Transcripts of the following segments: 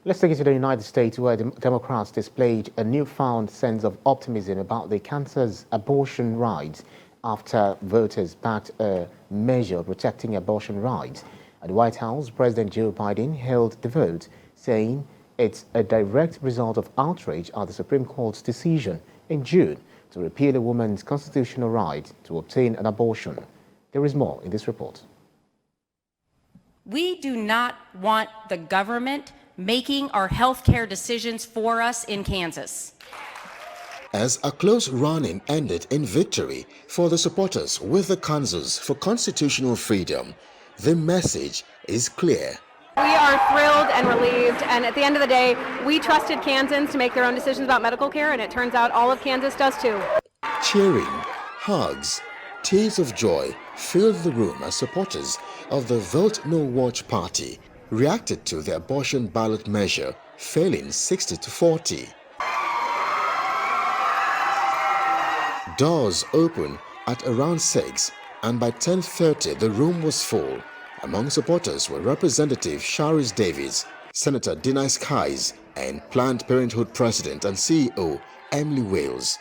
Let's take it to the United States, where Democrats displayed a newfound sense of optimism about the Kansas abortion rights after voters backed a measure protecting abortion rights. At the White House, President Joe Biden hailed the vote, saying it's a direct result of outrage at the Supreme Court's decision in June to repeal a woman's constitutional right to obtain an abortion. There is more in this report. We do not want the government making our health care decisions for us in Kansas. As a close run-in ended in victory for the supporters with the Kansans for constitutional freedom, the message is clear. We are thrilled and relieved, and at the end of the day, we trusted Kansans to make their own decisions about medical care, and it turns out all of Kansas does too. Cheering, hugs, tears of joy filled the room as supporters of the Vote No Watch party reacted to the abortion ballot measure failing 60-40. Doors opened at around 6, and by 10:30 the room was full. Among supporters were Representative Sharice Davids, Senator Denise Kise, and Planned Parenthood President and CEO Emily Wales.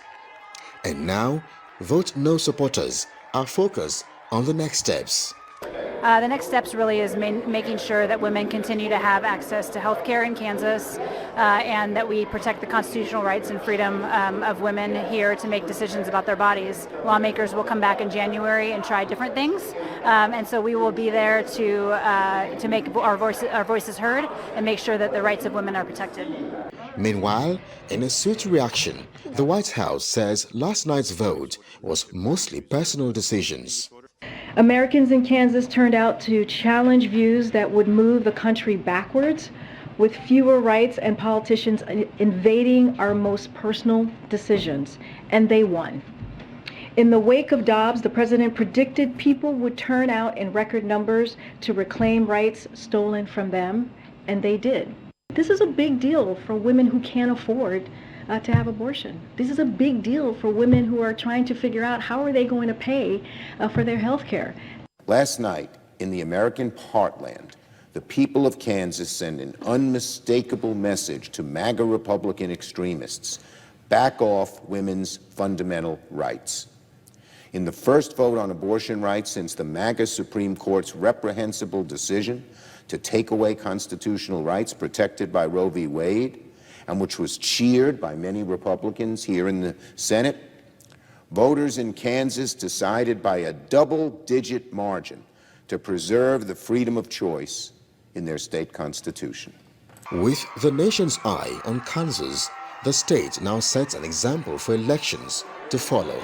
And now, Vote No supporters are focused on the next steps. The next steps really is making sure that women continue to have access to health care in Kansas and that we protect the constitutional rights and freedom of women here to make decisions about their bodies. Lawmakers will come back in January and try different things, and so we will be there to make our voices heard and make sure that the rights of women are protected. Meanwhile, in a swift reaction, the White House says last night's vote was mostly personal decisions. Americans in Kansas turned out to challenge views that would move the country backwards, with fewer rights and politicians invading our most personal decisions, and they won. In the wake of Dobbs, the president predicted people would turn out in record numbers to reclaim rights stolen from them, and they did. This is a big deal for women who can't afford to have abortion. This is a big deal for women who are trying to figure out how are they going to pay for their health care. Last night, in the American heartland, the people of Kansas sent an unmistakable message to MAGA Republican extremists: back off women's fundamental rights. In the first vote on abortion rights since the MAGA Supreme Court's reprehensible decision to take away constitutional rights protected by Roe v. Wade, and which was cheered by many Republicans here in the Senate, voters in Kansas decided by a double-digit margin to preserve the freedom of choice in their state constitution. With the nation's eye on Kansas, the state now sets an example for elections to follow.